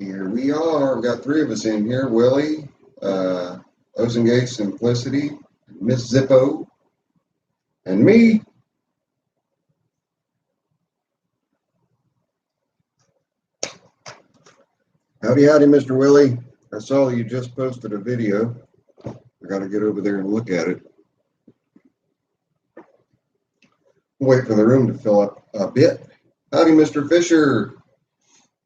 Here we are. We've got three of us in here. Willie, Ozengay Simplicity, Miss Zippo, and me. Howdy, howdy, Mr. Willie. I saw you just posted a video. I got to get over there and look at it. Wait for the room to fill up a bit. Howdy, Mr. Fisher.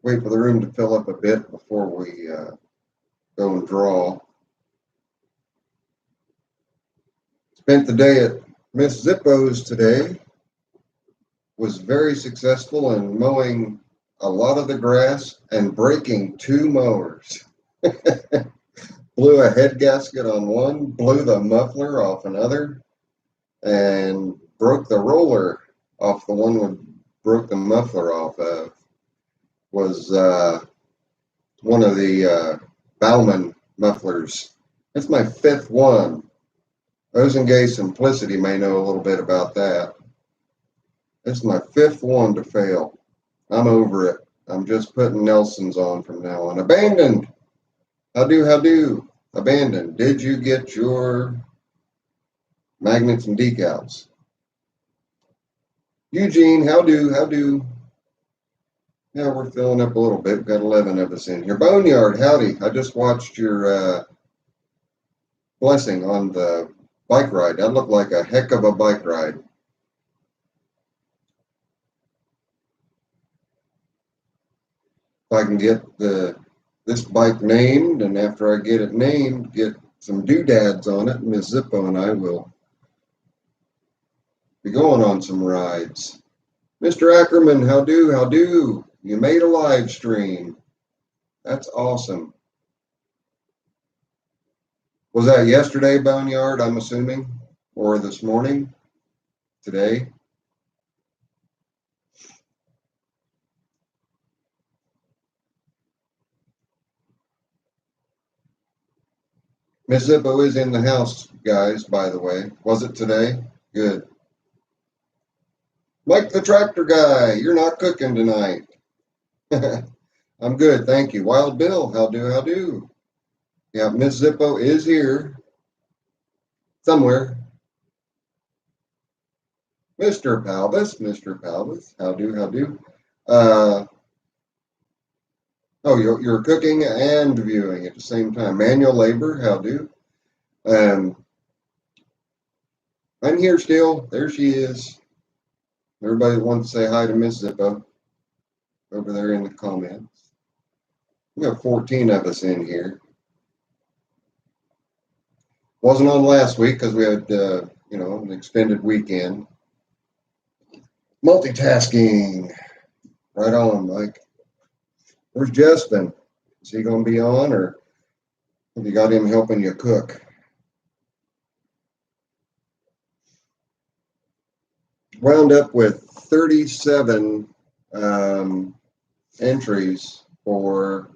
Wait for the room to fill up a bit before we go and draw. Spent the day at Miss Zippo's today. Was very successful in mowing a lot of the grass and breaking two mowers. Blew a head gasket on one, blew the muffler off another, and broke the roller off the one we broke the muffler off of. Was one of the Bauman mufflers. That's my fifth one. Ozengay Simplicity may know a little bit about that. It's my fifth one to fail. I'm over it. I'm just putting Nelsons on from now on. Abandoned. How do? Abandoned. Did you get your magnets and decals? Eugene, how do? Yeah, we're filling up a little bit. We've got 11 of us in here. Boneyard, howdy. I just watched your blessing on the bike ride. That looked like a heck of a bike ride. If I can get this bike named, and after I get it named, get some doodads on it, Miss Zippo and I will be going on some rides. Mr. Ackerman, how do? You made a live stream. That's awesome. Was that yesterday, Boneyard, I'm assuming? Or this morning? Today? Miss Zippo is in the house, guys, by the way. Was it today? Good. Mike the tractor guy, you're not cooking tonight. I'm good, thank you. Wild Bill, how do? Yeah, Miss Zippo is here. Somewhere. Mr. Palvis, how do? Oh, you're cooking and viewing at the same time. Manual labor, how do? I'm here still. There she is. Everybody wants to say hi to Miss Zippo over there in the comments. We got 14 of us in here. Wasn't on last week because we had, an extended weekend. Multitasking. Right on, Mike. Where's Justin? Is he going to be on, or have you got him helping you cook? Wound up with 37 entries for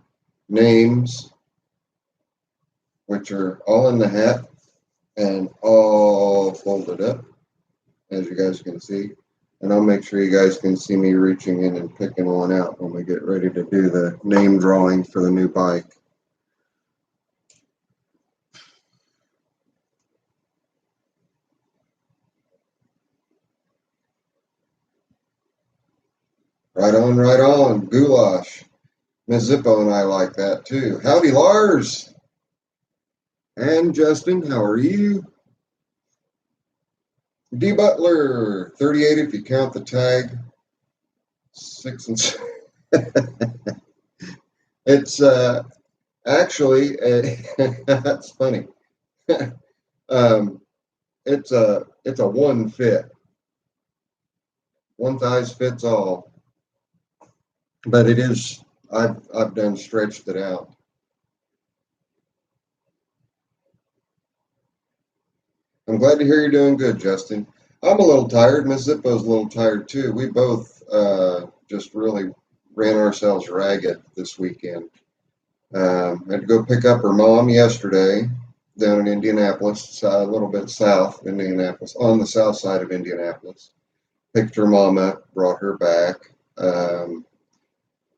names, which are all in the hat and all folded up, as you guys can see. And I'll make sure you guys can see me reaching in and picking one out when we get ready to do the name drawing for the new bike. Right on. Goulash. Miss Zippo and I like that too. Howdy, Lars. And Justin, how are you? D. Butler, 38 if you count the tag. 6 and 7. It's actually that's funny. It's a one fit. One size fits all. But it is, I've done stretched it out. I'm glad to hear you're doing good, Justin. I'm a little tired. Miss Zippo's a little tired too. We both just really ran ourselves ragged this weekend. Had to go pick up her mom yesterday down in Indianapolis, a little bit south of Indianapolis, on the south side of Indianapolis. Picked her mom up, brought her back.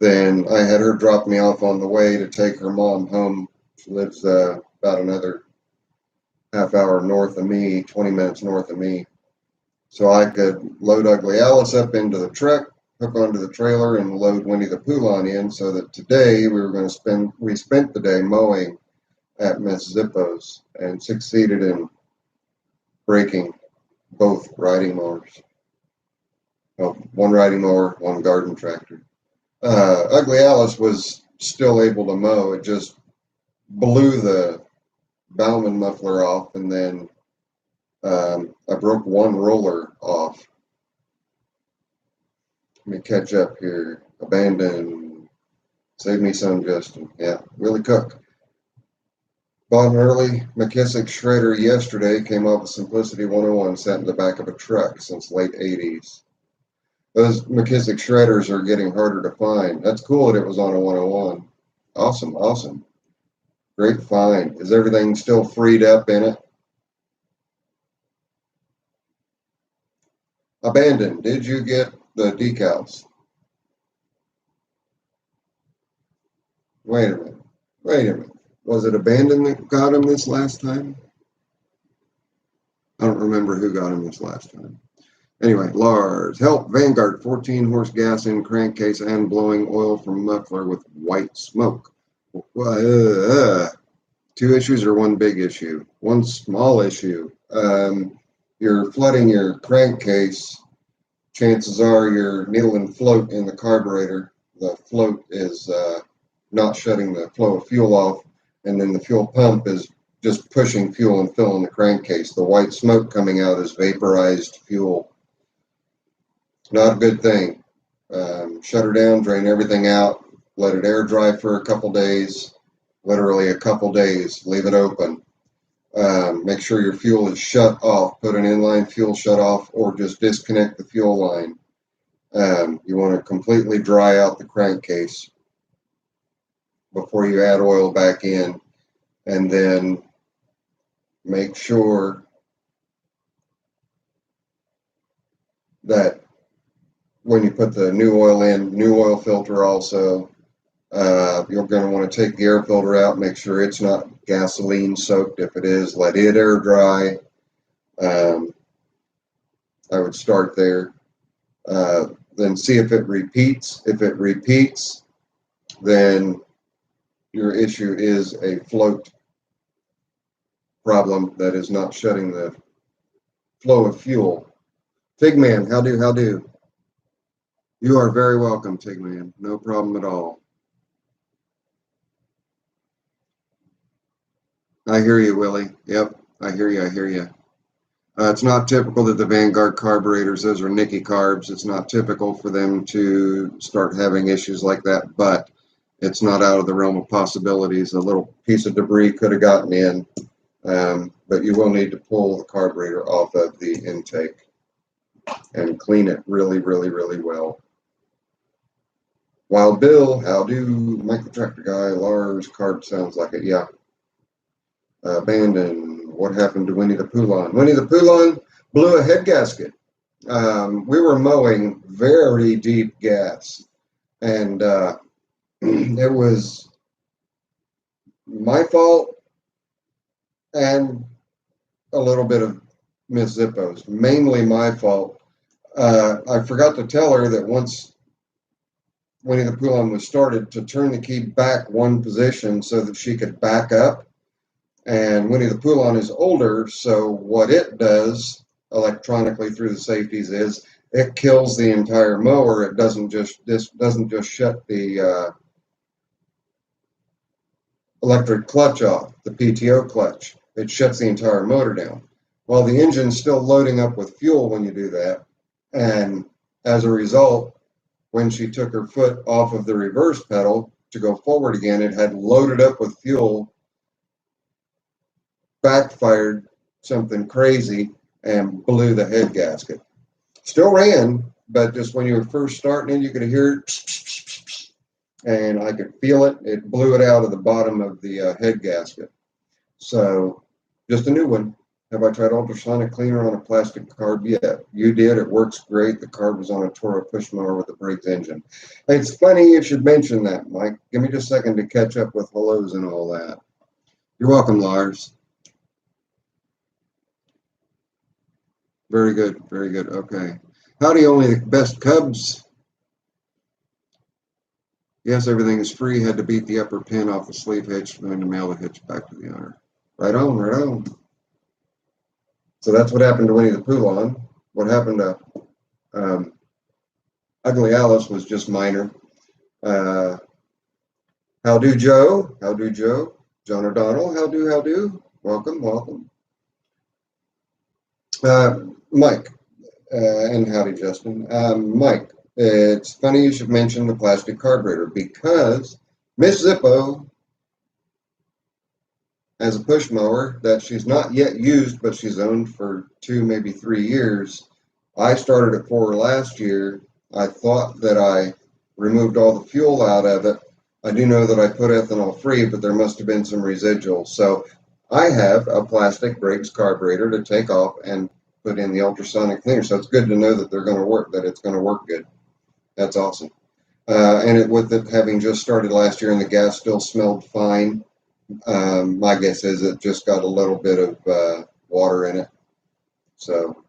then I had her drop me off on the way to take her mom home. She lives about another half hour north of me, 20 minutes north of me. So I could load Ugly Alice up into the truck, hook onto the trailer, and load Winnie the Pooh in, so that today we spent the day mowing at Miss Zippo's and succeeded in breaking both riding mowers. Well, one riding mower, one garden tractor. Ugly Alice was still able to mow. It just blew the Bauman muffler off, and then I broke one roller off. Let me catch up here. Abandon. Save me some, Justin. Yeah, Willie Cook. Bought an early McKissick shredder yesterday. Came off of Simplicity 101. Sat in the back of a truck since late 80s. Those McKissick shredders are getting harder to find. That's cool that it was on a 101. Awesome, awesome. Great find. Is everything still freed up in it? Abandoned. Did you get the decals? Wait a minute. Wait a minute. Was it Abandoned that got him this last time? I don't remember who got him this last time. Anyway, Lars, help, Vanguard, 14 horse gas in crankcase and blowing oil from muffler with white smoke. Two issues or one big issue? One small issue. You're flooding your crankcase. Chances are you're needle and float in the carburetor. The float is not shutting the flow of fuel off, and then the fuel pump is just pushing fuel and filling the crankcase. The white smoke coming out is vaporized fuel. Not a good thing. Shut her down, drain everything out, let it air dry for a couple days, literally a couple days, leave it open. Make sure your fuel is shut off. Put an inline fuel shut off, or just disconnect the fuel line. You want to completely dry out the crankcase before you add oil back in, and then make sure that when you put the new oil in, new oil filter also. You're going to want to take the air filter out, make sure it's not gasoline soaked. If it is, let it air dry. I would start there. Then see if it repeats. If it repeats, then your issue is a float problem that is not shutting the flow of fuel. Tigman, how do? You are very welcome, Tigman. No problem at all. I hear you, Willie. Yep, I hear you. It's not typical that the Vanguard carburetors, those are Nicky carbs. It's not typical for them to start having issues like that, but it's not out of the realm of possibilities. A little piece of debris could have gotten in, but you will need to pull the carburetor off of the intake and clean it really, really, really well. Wild Bill, how do? Mike the Tractor Guy, Lars, carb sounds like it, yeah. Abandoned. What happened to Winnie the Pooh? Winnie the Pooh blew a head gasket. We were mowing very deep gas, and it was my fault and a little bit of Miss Zippo's. Mainly my fault. I forgot to tell her that once Winnie the Pooh was started, to turn the key back one position so that she could back up. And Winnie the Pooh is older, so what it does electronically through the safeties is it kills the entire mower. It doesn't just shut the electric clutch off, the PTO clutch. It shuts the entire motor down. Well, the engine's still loading up with fuel when you do that, and as a result, when she took her foot off of the reverse pedal to go forward again, it had loaded up with fuel, backfired something crazy, and blew the head gasket. Still ran, but just when you were first starting it, you could hear it, and I could feel it. It blew it out of the bottom of the head gasket. So just a new one. Have I tried ultrasonic cleaner on a plastic carb yet? You did. It works great. The carb was on a Toro push mower with a brakes engine. It's funny you should mention that, Mike. Give me just a second to catch up with hellos and all that. You're welcome, Lars. Very good. Very good. Okay. Howdy, only the best Cubs. Yes, everything is free. Had to beat the upper pin off the sleeve hitch and then to mail the hitch back to the owner. Right on, right on. So that's what happened to Winnie the Pooh. What happened to Ugly Alice was just minor. How do, Joe? How do, Joe? John O'Donnell, how do? Welcome, welcome. Mike, and howdy, Justin. Mike, it's funny you should mention the plastic carburetor because Miss Zippo has a push mower that she's not yet used, but she's owned for 2, maybe 3 years. I started it for her last year. I thought that I removed all the fuel out of it. I do know that I put ethanol free, but there must have been some residual. So I have a plastic Briggs carburetor to take off and put in the ultrasonic cleaner. So it's good to know that they're going to work, that it's going to work good. That's awesome. With it having just started last year and the gas still smelled fine, my guess is it just got a little bit of water in it. So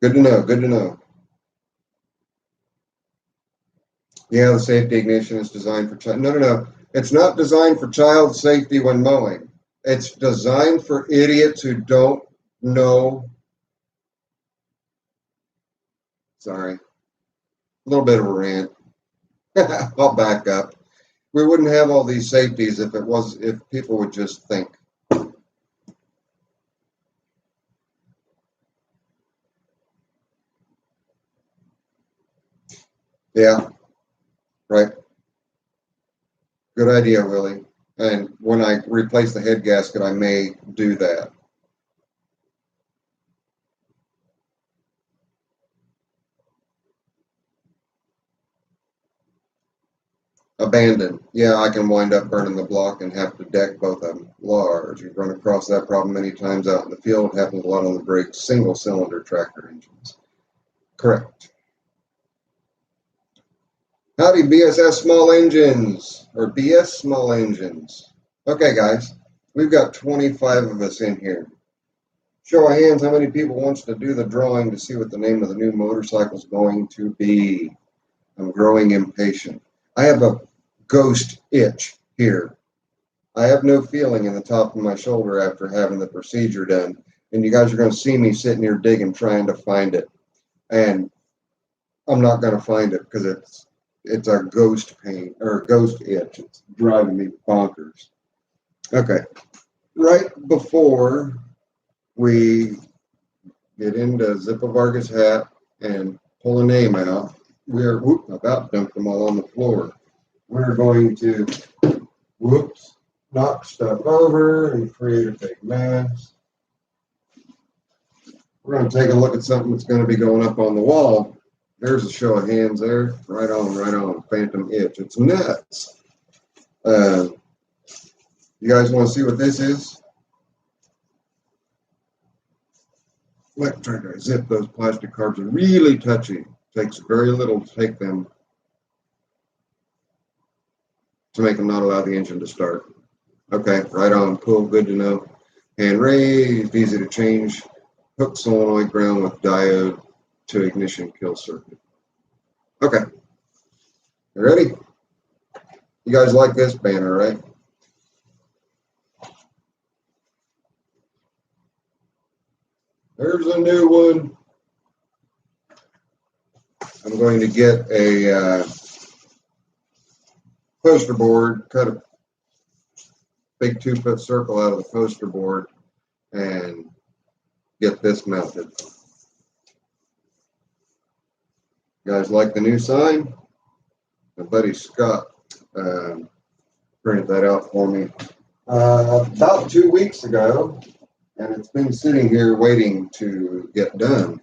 good to know, good to know. Yeah, the safety ignition is designed for child. No. It's not designed for child safety when mowing. It's designed for idiots who don't know. Sorry. A little bit of a rant. I'll back up. We wouldn't have all these safeties if people would just think. Yeah, right. Good idea, Willie. And when I replace the head gasket, I may do that. Abandoned. Yeah, I can wind up burning the block and have to deck both of them. Large. You've run across that problem many times out in the field. It happens a lot on the brake single-cylinder tractor engines. Correct. Howdy, BSS small engines, or BS small engines. Okay, guys, we've got 25 of us in here. Show of hands, how many people wants to do the drawing to see what the name of the new motorcycle is going to be? I'm growing impatient. I have a ghost itch here. I have no feeling in the top of my shoulder after having the procedure done. And you guys are going to see me sitting here digging, trying to find it. And I'm not going to find it because it's a ghost pain or ghost itch. It's driving me bonkers. Okay. Right before we get into Zippo Varga's hat and pull a name out, we're about dumped them all on the floor. We're going to knock stuff over and create a big mess. We're going to take a look at something that's going to be going up on the wall. There's a show of hands there. Right on, right on. Phantom itch. It's nuts. You guys want to see what this is? Let's try to zip those plastic carbs. Are really touchy. Takes very little to take them to make them not allow the engine to start. Okay, right on. Cool. Good to know. Hand raised. Easy to change. Hook solenoid ground with diode to ignition kill circuit. Okay. You ready? You guys like this banner, right? There's a new one. I'm going to get a poster board, cut a big 2-foot circle out of the poster board, and get this mounted. You guys like the new sign? My buddy Scott printed that out for me about 2 weeks ago, and it's been sitting here waiting to get done.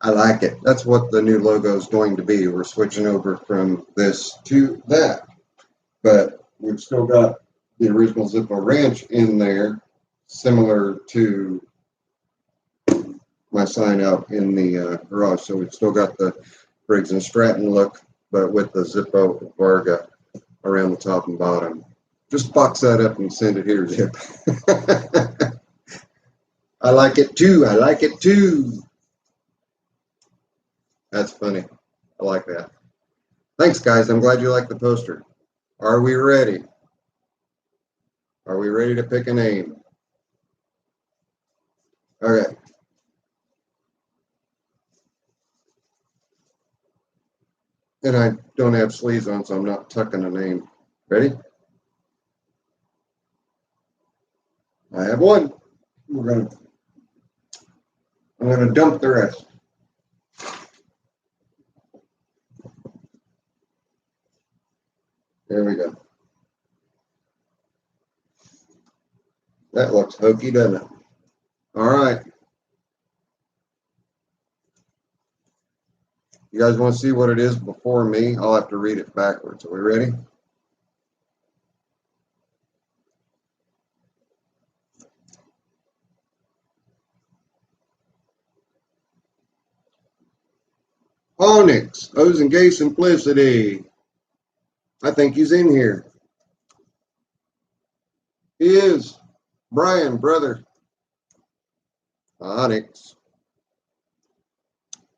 I like it. That's what the new logo is going to be. We're switching over from this to that, but we've still got the original Zippo Ranch in there. similar to my sign out in the garage. So we've still got the Briggs and Stratton look, but with the Zippo Varga around the top and bottom. Just box that up and send it here, Zip. I like it too. I like it too. That's funny. I like that. Thanks, guys. I'm glad you like the poster. Are we ready? Are we ready to pick a name? Okay. And I don't have sleeves on, so I'm not tucking a name. Ready? I have one. I'm gonna dump the rest. There we go. That looks hokey, doesn't it? All right. You guys want to see what it is before me? I'll have to read it backwards. Are we ready? Onyx, O's and Gay Simplicity. I think he's in here. He is. Brian, brother. Onyx.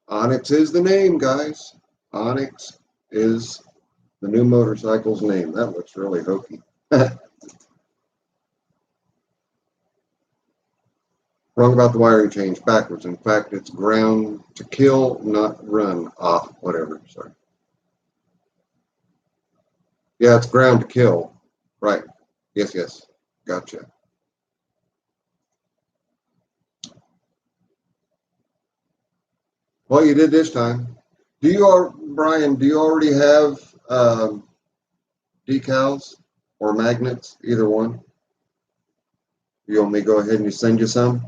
Onyx is the name, guys. Onyx is the new motorcycle's name. That looks really hokey. Wrong about the wiring change, backwards. In fact, it's ground to kill, not run. Ah, whatever, sorry. Yeah, it's ground to kill. Right. Yes, yes. Gotcha. Well, you did this time. Brian, do you already have decals or magnets? Either one? You want me to go ahead and send you some?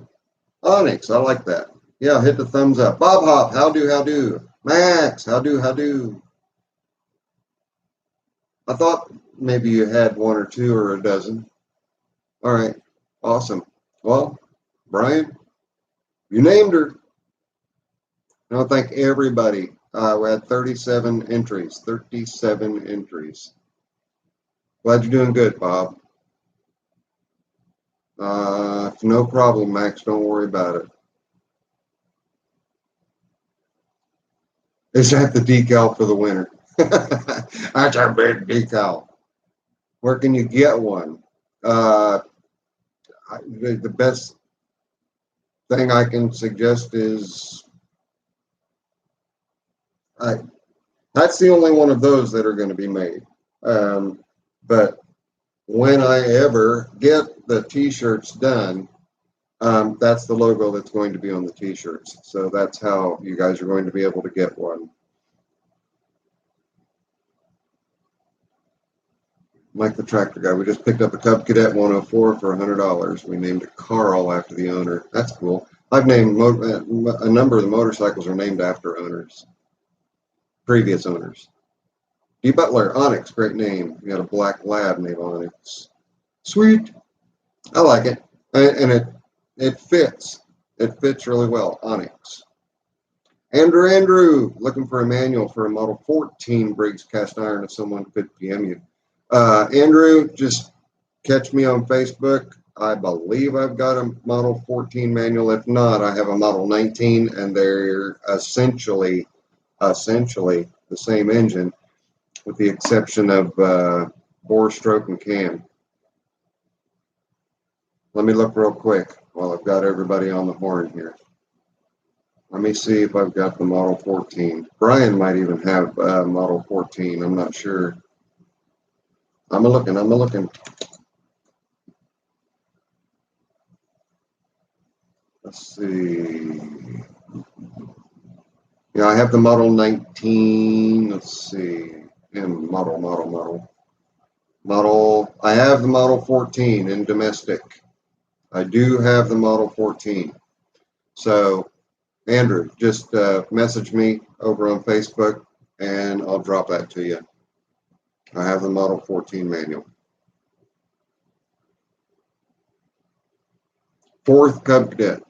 Onyx, I like that. Yeah, hit the thumbs up. Bob Hop, how do? Max, how do? I thought maybe you had one or two or a dozen. All right, awesome. Well, Brian, you named her. I want to thank everybody. We had 37 entries. 37 entries. Glad you're doing good, Bob. No problem, Max. Don't worry about it. Is that the decal for the winter? That's a big decal. Where can you get one? The best thing I can suggest is that's the only one of those that are going to be made. But when I ever get the t-shirts done, that's the logo that's going to be on the t-shirts. So that's how you guys are going to be able to get one. Mike the Tractor Guy. We just picked up a Cub Cadet 104 for $100. We named it Carl after the owner. That's cool. I've named a number of the motorcycles are named after owners, previous owners. D. Butler, Onyx, great name. We got a black lab named Onyx. Sweet. I like it. And it fits. It fits really well. Onyx. Andrew, looking for a manual for a Model 14 Briggs cast iron if someone could PM you. Andrew, just catch me on Facebook. I believe I've got a Model 14 manual. If not, I have a Model 19, and they're essentially the same engine, with the exception of bore, stroke, and cam. Let me look real quick while I've got everybody on the horn here. Let me see if I've got the Model 14. Brian might even have Model 14. I'm not sure. I'm looking. Let's see. Yeah, I have the Model 19. Let's see. And model. I have the Model 14 in domestic. I do have the Model 14. So, Andrew, just message me over on Facebook, and I'll drop that to you. I have the Model 14 manual. 4th Cub Cadet.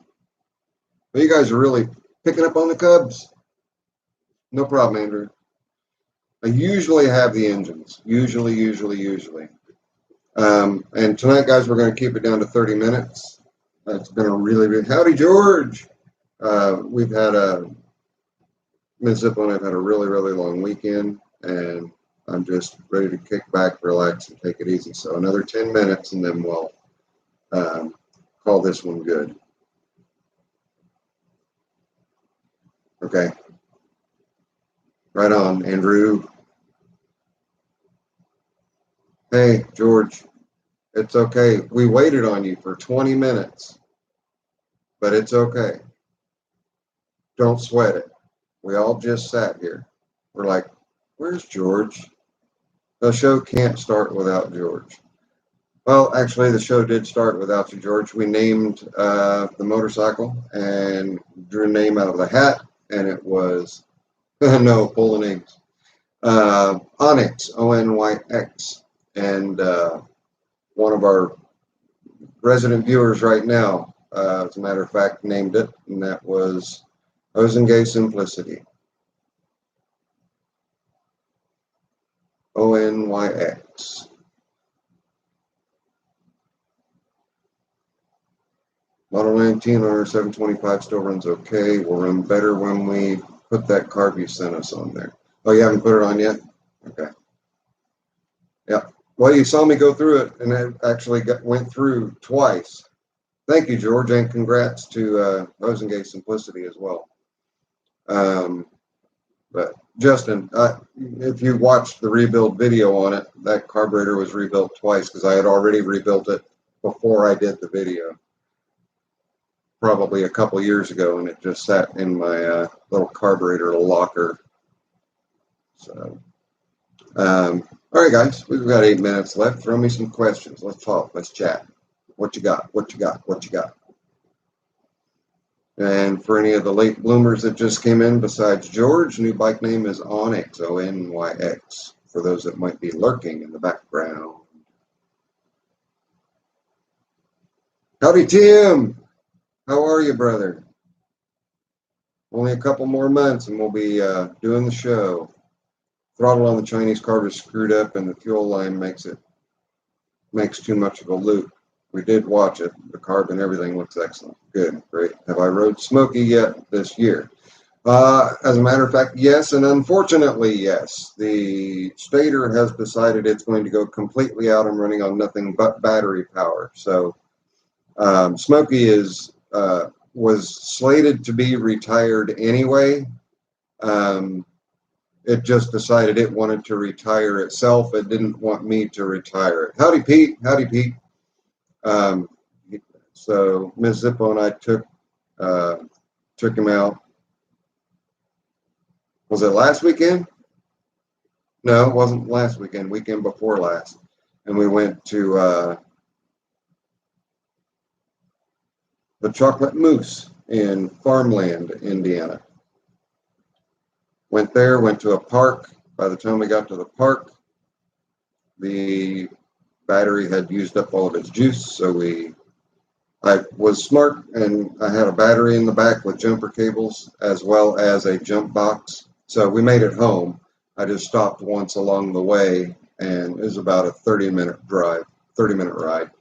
Well, you guys are really picking up on the Cubs. No problem, Andrew. I usually have the engines. Usually. And tonight, guys, we're going to keep it down to 30 minutes. It's been a really big... Howdy, George! We've had Ms. Zippo and I've had a really, really long weekend, and I'm just ready to kick back, relax, and take it easy. So another 10 minutes, and then we'll call this one good. Okay. Right on, Andrew. Hey, George. It's okay. We waited on you for 20 minutes, but it's okay. Don't sweat it. We all just sat here. We're like, where's George? The show can't start without George. Well, actually, the show did start without you, George. We named the motorcycle and drew a name out of the hat, and it was, no, pulling eggs. Onyx, O-N-Y-X. And one of our resident viewers right now, as a matter of fact, named it, and that was Gay Simplicity. O-N-Y-X. Model 19 or 725 still runs okay. Will run better when we put that carb you sent us on there. Oh, you haven't put it on yet? Okay. Yeah. Well, you saw me go through it, and it actually went through twice. Thank you, George, and congrats to Gay Simplicity as well. But Justin, if you watched the rebuild video on it, that carburetor was rebuilt twice because I had already rebuilt it before I did the video, probably a couple years ago, and it just sat in my little carburetor locker. So, all right, guys, we've got 8 minutes left. Throw me some questions. Let's talk. Let's chat. What you got? What you got? What you got? And for any of the late bloomers that just came in, besides George, new bike name is Onyx, O-N-Y-X, for those that might be lurking in the background. Howdy, Tim. How are you, brother? Only a couple more months and we'll be doing the show. Throttle on the Chinese carb is screwed up and the fuel line makes too much of a loop. We did watch it. The carb and everything looks excellent. Good, great. Have I rode Smoky yet this year? As a matter of fact, yes, and unfortunately, yes. The stator has decided it's going to go completely out and running on nothing but battery power. So Smoky was slated to be retired anyway. It just decided it wanted to retire itself. It didn't want me to retire it. Howdy, Pete. Howdy, Pete. So Ms. Zippo and I took him out. Was it last weekend? No, it wasn't last weekend. Weekend before last. And we went to the Chocolate Moose in Farmland, Indiana. Went there, went to a park. By the time we got to the park, the battery had used up all of its juice, so I was smart and I had a battery in the back with jumper cables as well as a jump box. So we made it home. I just stopped once along the way, and it was about a 30-minute ride,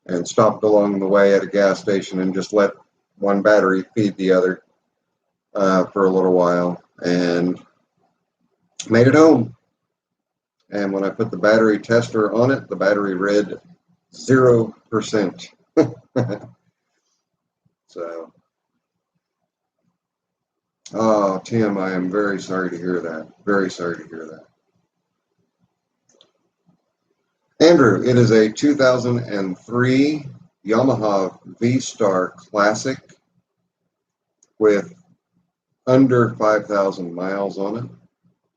and stopped along the way at a gas station and just let one battery feed the other for a little while, and made it home. And when I put the battery tester on it, the battery read 0%. So, oh, Tim, I am very sorry to hear that. Very sorry to hear that. Andrew, it is a 2003 Yamaha V-Star Classic with under 5,000 miles on it.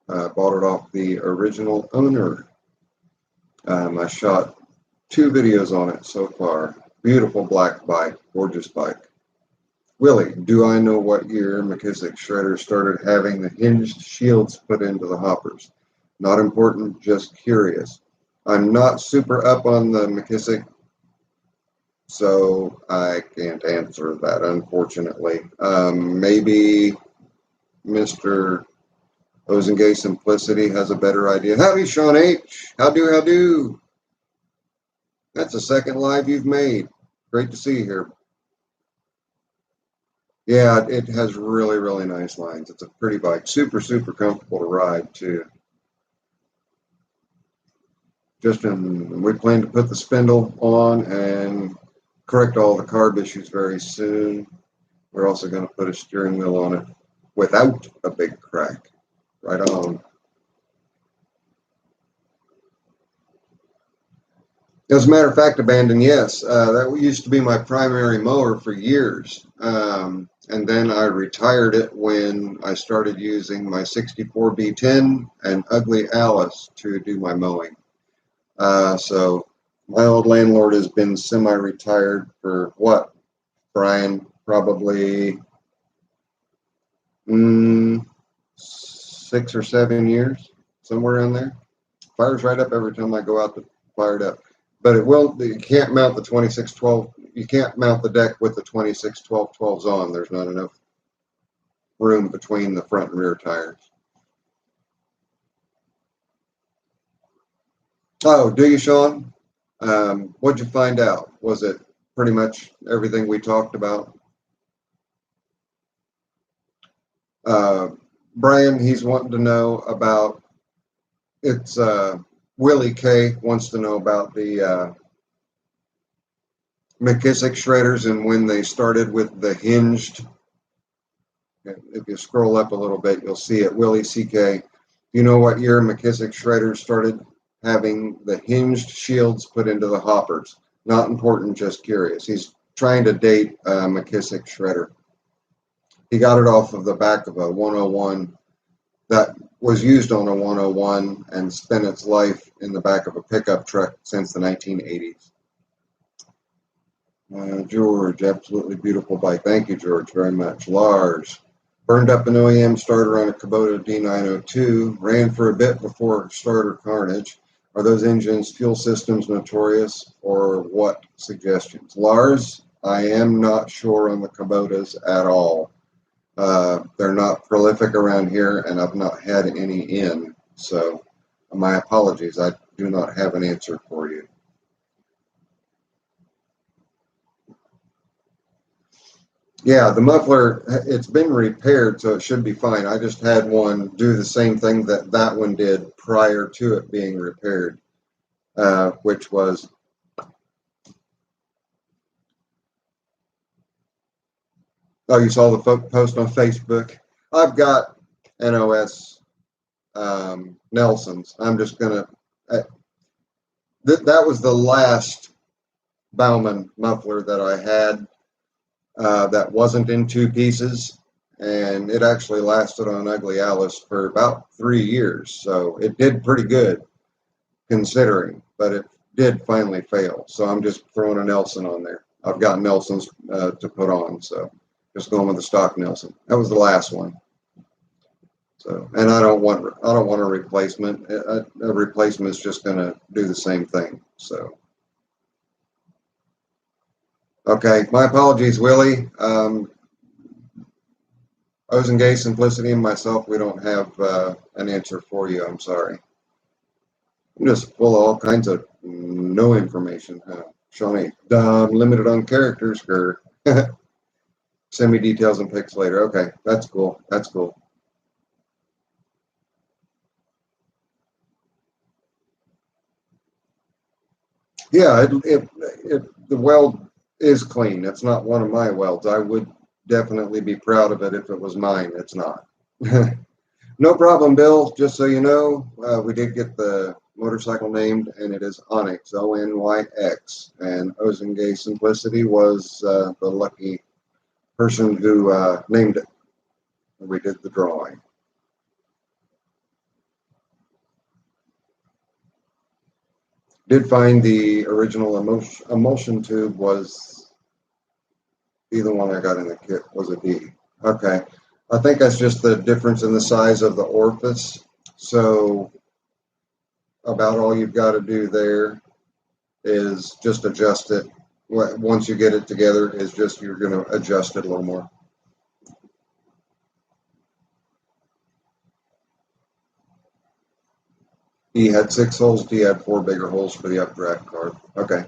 Bought it off the original owner. I shot 2 videos on it so far. Beautiful black bike, gorgeous bike. Willie, do I know what year McKissick Shredder started having the hinged shields put into the hoppers? Not important, just curious. I'm not super up on the McKissick So I can't answer that, unfortunately. Maybe Mr. Ozengay Simplicity has a better idea. Howdy, Sean H. How do? That's the second live you've made. Great to see you here. Yeah, it has really, really nice lines. It's a pretty bike. Super, super comfortable to ride, too. We plan to put the spindle on and correct all the carb issues very soon. We're also going to put a steering wheel on it without a big crack. Right on. As a matter of fact, Abandon, yes. That used to be my primary mower for years. And then I retired it when I started using my 64B10 and Ugly Alice to do my mowing. So my old landlord has been semi-retired for what, Brian? Probably 6 or 7 years, somewhere in there. Fires right up every time I go out to fire it up. But you can't mount the 2612. You can't mount the deck with the 2612s on. There's not enough room between the front and rear tires. Oh, do you, Sean? What'd you find out? Was it pretty much everything we talked about? Brian, he's wanting to know about, it's Willie K wants to know about the McKissick shredders and when they started with the hinged. If you scroll up a little bit, you'll see it. Willie CK. You know what year McKissick shredders started having the hinged shields put into the hoppers? Not important, just curious. He's trying to date McKissick shredder. He got it off of the back of a 101 that was used on a 101 and spent its life in the back of a pickup truck since the 1980s. George, absolutely beautiful bike. Thank you, George, very much. Lars, burned up an OEM starter on a Kubota D902, ran for a bit before starter carnage. Are those engines, fuel systems notorious, or what suggestions? Lars, I am not sure on the Kubotas at all. They're not prolific around here, and I've not had any in. So my apologies. I do not have an answer for you. Yeah, the muffler, it's been repaired, so it should be fine. I just had one do the same thing that one did prior to it being repaired, which was oh, you saw the post on Facebook? I've got NOS Nelsons. I'm just going to, that was the last Bauman muffler that I had that wasn't in two pieces. And it actually lasted on Ugly Alice for about 3 years. So it did pretty good considering, but it did finally fail. So I'm just throwing a Nelson on there. I've got Nelsons to put on. So just going with the stock Nelson. That was the last one. So, and I don't want a replacement. A replacement is just going to do the same thing. So, okay, my apologies, Willie. Ozengay, Simplicity, and myself, we don't have an answer for you. I'm sorry. I'm just full of all kinds of no information. Shawnee, limited on characters. Send me details and pics later. Okay, that's cool. That's cool. Yeah, the weld is clean. It's not one of my welds. I would definitely be proud of it if it was mine. It's not. No problem, Bill. Just so you know, we did get the motorcycle named, and it is Onyx, Onyx. And Ozengay Simplicity was the lucky person who named it. We did the drawing. Did find the original emulsion tube was either one I got in the kit was a D. Okay. I think that's just the difference in the size of the orifice. So about all you've got to do there is just adjust it once you get it together, is just you're going to adjust it a little more. He had 6 holes. He had 4 bigger holes for the updraft card. Okay.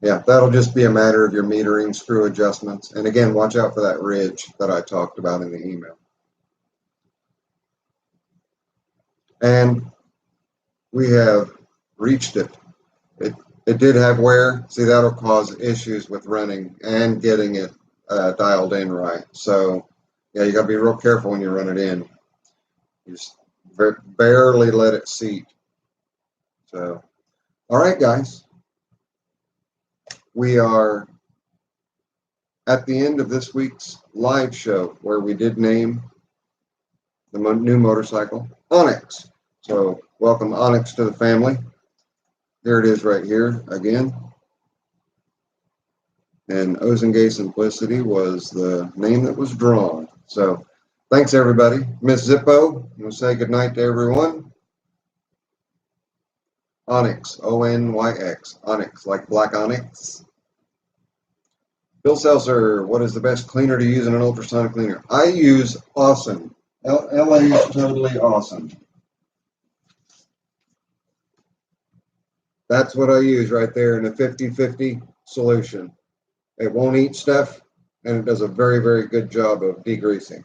Yeah, that'll just be a matter of your metering, screw adjustments. And again, watch out for that ridge that I talked about in the email. And we have reached it. It did have wear. See, that'll cause issues with running and getting it dialed in right. So, yeah, you got to be real careful when you run it in. You just barely let it seat. So, all right, guys. We are at the end of this week's live show where we did name the new motorcycle Onyx. So, welcome Onyx to the family. Here it is right here again. And Ozengay Simplicity was the name that was drawn. So, thanks everybody. Miss Zippo, we'll say goodnight to everyone. Onyx, O-N-Y-X, Onyx, like black onyx. Bill Seltzer, what is the best cleaner to use in an ultrasonic cleaner? I use Awesome. LA is totally awesome. That's what I use right there in a 50-50 solution. It won't eat stuff, and it does a very, very good job of degreasing.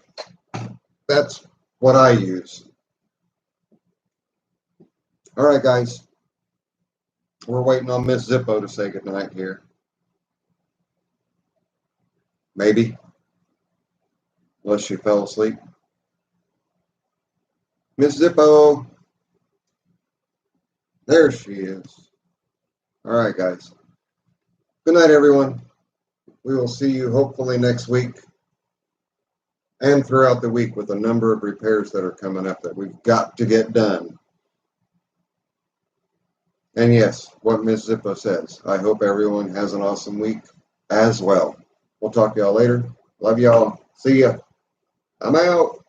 That's what I use. All right, guys. We're waiting on Miss Zippo to say goodnight here. Maybe. Unless she fell asleep. Miss Zippo. There she is. All right, guys. Good night, everyone. We will see you hopefully next week and throughout the week with a number of repairs that are coming up that we've got to get done. And yes, what Miss Zippo says, I hope everyone has an awesome week as well. We'll talk to y'all later. Love y'all. See ya. I'm out.